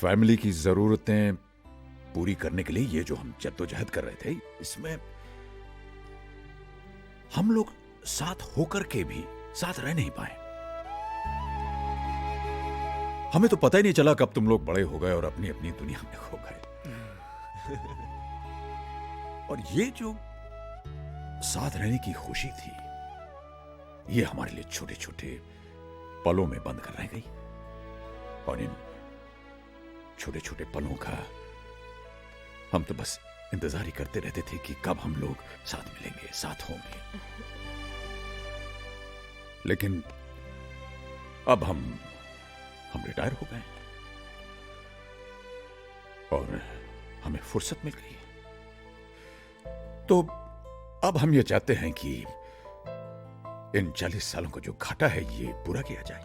Family की जरूरतें पूरी करने के लिए ये जो हम जद्दोजहद कर रहे थे, इसमें हम लोग साथ होकर के भी साथ रह नहीं पाए। हमें तो पता ही नहीं चला कब तुम लोग बड़े हो गए और अपनी अपनी दुनिया में खो गए। और ये जो साथ रहने की खुशी थी, ये हमारे लिए छोटे छोटे पलों में बंद कर रह गई। और इन छोटे छोटे पलों का हम तो बस इंतजार ही करते रहते थे कि कब हम लोग साथ मिलेंगे, साथ होंगे। लेकिन अब हम रिटायर हो गए और हमें फुर्सत मिल गई है। तो अब हम ये चाहते हैं कि इन 40 सालों का जो घाटा है ये पूरा किया जाए।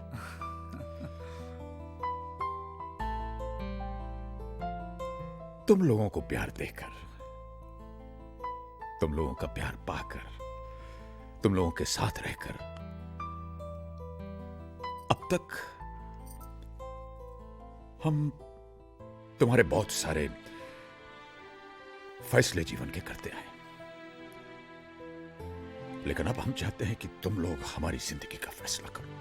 तुम लोगों को प्यार देकर, तुम लोगों का प्यार पाकर, तुम लोगों के साथ रहकर अब तक हम तुम्हारे बहुत सारे फैसले जीवन के करते आए, लेकिन अब हम चाहते हैं कि तुम लोग हमारी जिंदगी का फैसला करो।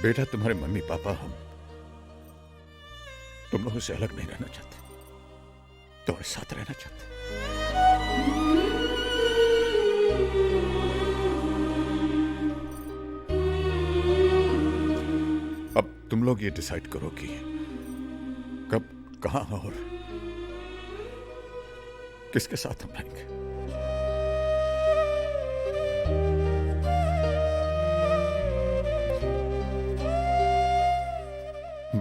बेटा, तुम्हारे मम्मी पापा हम तुम लोगों से अलग नहीं रहना चाहते, तुम्हारे साथ रहना चाहते। अब तुम लोग ये डिसाइड करो कि कब, कहां और किसके साथ हम रहेंगे।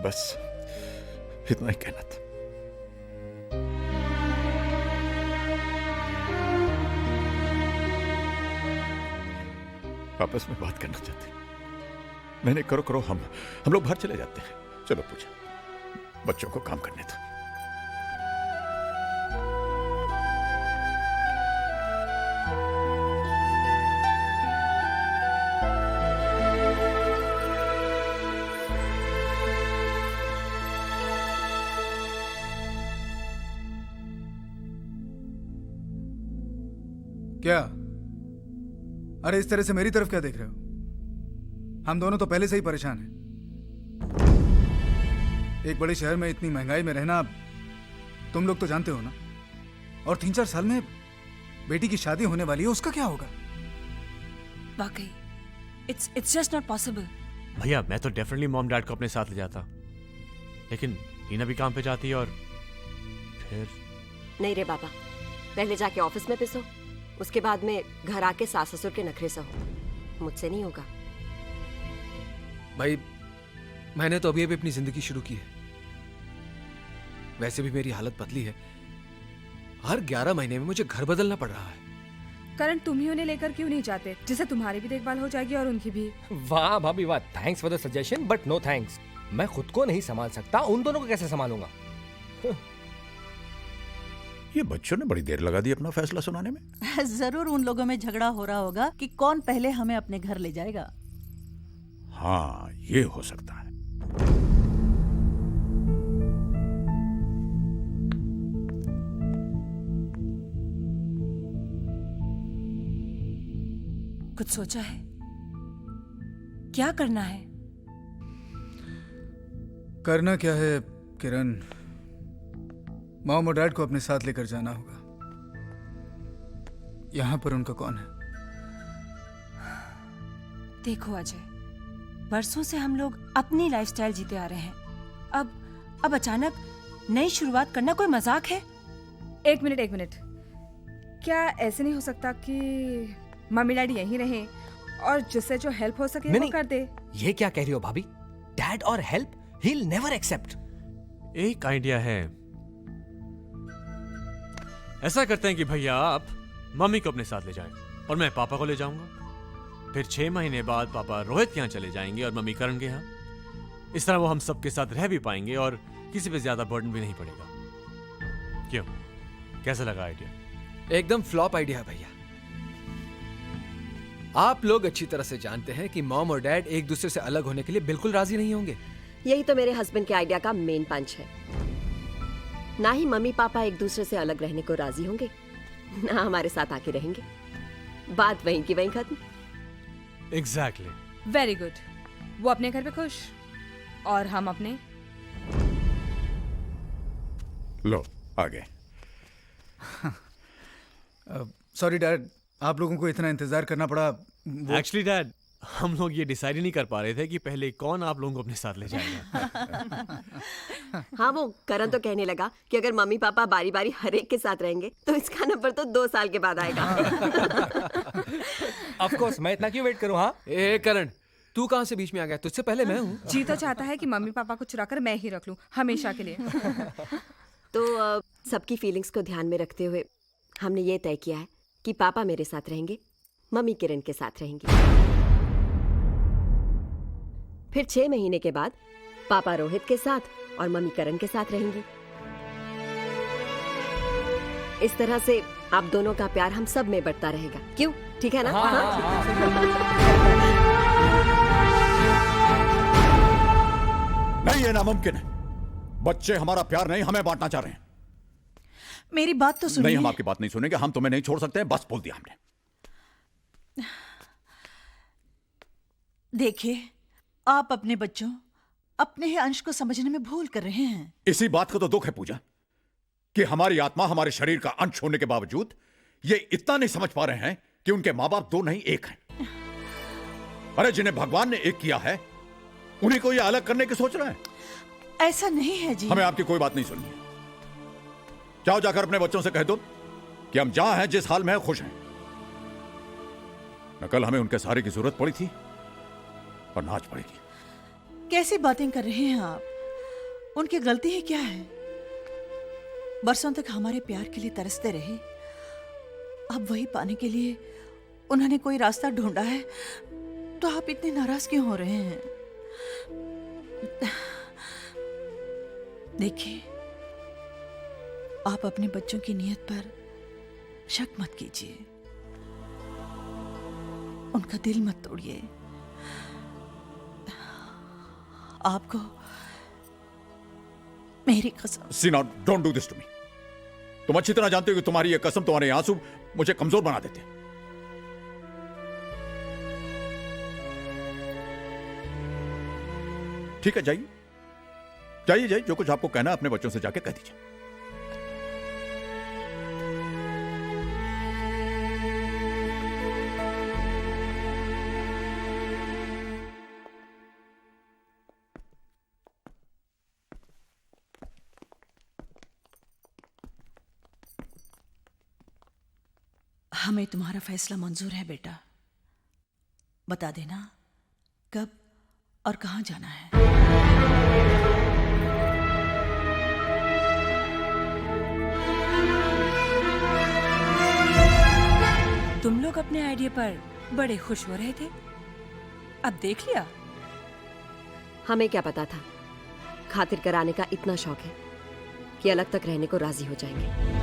बस इतना ही कहना था। आपस में बात करना चाहते? नहीं, करो, हम लोग बाहर चले जाते हैं। चलो पूजा, बच्चों को काम करने दो। क्या? अरे इस तरह से मेरी तरफ क्या देख रहे हो? हम दोनों तो पहले से ही परेशान हैं। एक बड़े शहर में इतनी महंगाई में रहना तुम लोग तो जानते हो ना। और 3-4 साल में बेटी की शादी होने वाली है, उसका क्या होगा? वाकई इट्स जस्ट नॉट पॉसिबल। भैया मैं तो डेफिनेटली मॉम डैड को अपने साथ ले जाता, लेकिन टीना भी काम पे जाती है और फिर। नहीं रे बाबा, पहले जाके ऑफिस में पिसो, उसके बाद में घर आके सास ससुर के नखरे सहो। मुझसे नहीं होगा भाई। मैंने तो अभी अभी अपनी जिंदगी शुरू की है। वैसे भी मेरी हालत पतली है। हर 11 महीने में मुझे घर बदलना पड़ रहा है। करण, तुम ही उन्हें लेकर क्यों नहीं जाते, जिससे तुम्हारी भी देखभाल हो जाएगी और उनकी भी। वाह भाभी वाह, thanks for the suggestion but no thanks. मैं खुद को नहीं संभाल सकता, उन दोनों को कैसे संभालूंगा? ये बच्चों ने बड़ी देर लगा दी अपना फैसला सुनाने में। जरूर उन लोगों में झगड़ा हो रहा होगा कि कौन पहले हमें अपने घर ले जाएगा। हाँ, ये हो सकता है। कुछ सोचा है? क्या करना है? करना क्या है किरण, मॉम और डैड को अपने साथ लेकर जाना होगा। यहां पर उनका कौन है? देखो अजय, बरसों से हम लोग अपनी लाइफस्टाइल जीते आ रहे हैं। अब अचानक नई शुरुआत करना कोई मजाक है? एक मिनट, क्या ऐसे नहीं हो सकता कि मम्मी डैडी यहीं रहें और जिससे जो हेल्प हो सके वो कर दे? ये क्या कह रही हो भाभी? डैड और help he will never accept. एक आइडिया है, ऐसा करते हैं कि भैया आप मम्मी को अपने साथ ले जाएं और मैं पापा को ले जाऊंगा। फिर 6 महीने बाद पापा रोहित के यहाँ चले जाएंगे और मम्मी करण के यहाँ। इस तरह वो हम सबके साथ रह भी पाएंगे और किसी पे ज्यादा बर्डन भी नहीं पड़ेगा। क्यों, कैसा लगा आइडिया? एकदम फ्लॉप आइडिया है भैया। आप लोग अच्छी तरह से जानते हैं कि मॉम और डैड एक दूसरे से अलग होने के लिए बिल्कुल राजी नहीं होंगे। यही तो मेरे हस्बैंड के आइडिया का मेन पंच है। ना ही मम्मी पापा एक दूसरे से अलग रहने को राजी होंगे, ना हमारे साथ आके रहेंगे। बात वहीं की वहीं खत्म। एग्जैक्टली। Very good. वो अपने घर पे खुश और हम अपने। लो आ गए। सॉरी डैड, आप लोगों को इतना इंतजार करना पड़ा। एक्चुअली डैड, हम लोग ये डिसाइड ही नहीं कर पा रहे थे कि पहले कौन आप लोगों को अपने साथ ले जाएगा। हाँ, वो करण तो कहने लगा कि अगर मम्मी पापा बारी बारी हर एक के साथ रहेंगे तो इसका नंबर तो 2 साल के बाद आएगा। ऑफ कोर्स, मैं इतना क्यों वेट करूं? हाँ, ए करण, तू कहाँ से बीच में आ गया? तुझसे पहले मैं हूँ। जी तो चाहता है कि मम्मी पापा को चुरा कर मैं ही रख लूं हमेशा के लिए। तो सबकी फीलिंग्स को ध्यान में रखते हुए हमने ये तय किया है कि पापा मेरे साथ रहेंगे, मम्मी किरण के साथ रहेंगी। फिर 6 महीने के बाद पापा रोहित के साथ और मम्मी करण के साथ रहेंगी। इस तरह से आप दोनों का प्यार हम सब में बढ़ता रहेगा। क्यों? ठीक है ना? नहीं, ये नामुमकिन है। बच्चे हमारा प्यार नहीं, हमें बांटना चाह रहे हैं। मेरी बात तो सुनिए। नहीं, हम आपकी बात नहीं सुनेंगे। हम तुम्हें नहीं छोड़ सकते हैं, बस बोल दिया हमने। देखिए, आप अपने बच्चों, अपने ही अंश को समझने में भूल कर रहे हैं। इसी बात को तो दुख है पूजा, कि हमारी आत्मा हमारे शरीर का अंश होने के बावजूद ये इतना नहीं समझ पा रहे हैं कि उनके माँ बाप 2 नहीं 1 हैं। अरे जिन्हें भगवान ने एक किया है, उन्हीं को ये अलग करने की सोच रहे हैं। ऐसा नहीं है जी। हमें आपकी कोई बात नहीं सुननी है। जाओ, जाकर अपने बच्चों से कह दो कि हम जहां हैं, जिस हाल में हैं, खुश हैं। न कल हमें उनके सहारे की जरूरत पड़ी थी और ना आज पड़ेगी। कैसी बातें कर रहे हैं आप? उनकी गलती ही क्या है? बरसों तक हमारे प्यार के लिए तरसते रहे, अब वही पाने के लिए उन्होंने कोई रास्ता ढूंढा है, तो आप इतने नाराज क्यों हो रहे हैं? देखिए, आप अपने बच्चों की नीयत पर शक मत कीजिए, उनका दिल मत तोड़िए। आपको मेरी कसम। Seena, don't do this to me. तुम अच्छी तरह जानते हो कि तुम्हारी ये कसम, तुम्हारे आंसू मुझे कमजोर बना देते हैं। ठीक है, जाइए जाइए जाइए, जो कुछ आपको कहना है अपने बच्चों से जाके कह दीजिए। हमें तुम्हारा फैसला मंजूर है बेटा। बता देना कब और कहां जाना है। तुम लोग अपने आइडिया पर बड़े खुश हो रहे थे, अब देख लिया। हमें क्या पता था खातिर कराने का इतना शौक है कि अलग तक रहने को राजी हो जाएंगे।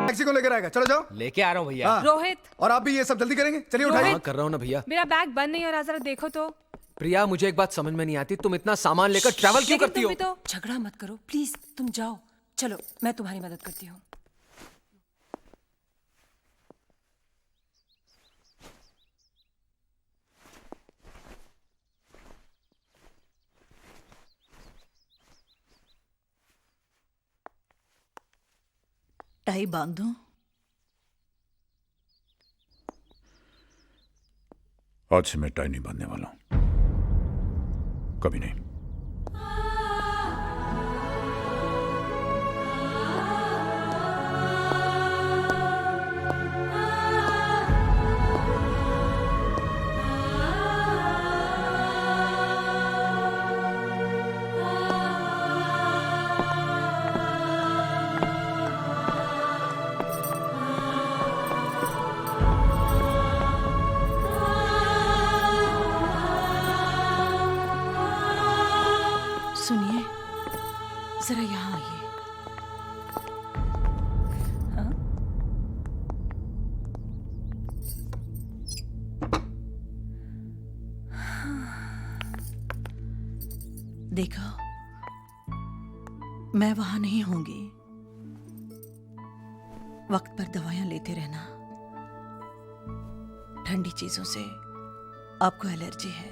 टैक्सी को लेकर आएगा, चलो जाओ। लेके आ रहा हूँ भैया। हाँ। रोहित, और आप भी ये सब जल्दी करेंगे? चलिए उठाइए। हाँ, कर रहा हूँ ना भैया। मेरा बैग बंद नहीं हो रहा, जरा देखो तो। प्रिया, मुझे एक बात समझ में नहीं आती, तुम इतना सामान लेकर ट्रैवल क्यों लेकिन करती तुम हो? भी तो। झगड़ा मत करो प्लीज, तुम जाओ। चलो, मैं तुम्हारी मदद करती हूँ। टाई बांध दूं? आज से मैं टाई नहीं बांधने वाला हूं, कभी नहीं। देखो, मैं वहां नहीं होंगी। वक्त पर दवाइयां लेते रहना। ठंडी चीजों से आपको एलर्जी है,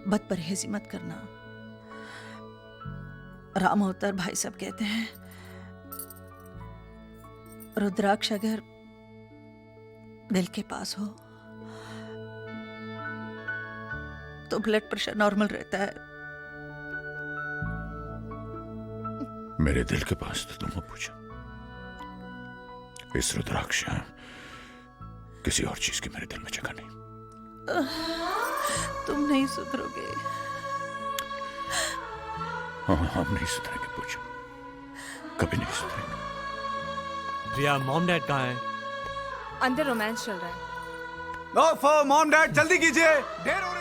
बदपरहेजी मत करना। राम अवतार भाई सब कहते हैं, रुद्राक्ष अगर दिल के पास हो तो ब्लड प्रेशर नॉर्मल रहता है। मेरे दिल के पास तो तुम पूछो, इस रुद्राक्ष किसी और चीज की मेरे दिल में जगह नहीं। तुम नहीं सुधरोगे। हाँ, हम नहीं सुधरेंगे, पूछो, कभी नहीं सुधरेंगे। प्रिया, मॉम डैड कहाँ हैं? अंदर रोमांस चल रहा है। लो मॉम डैड जल्दी कीजिए, देर हो रही है।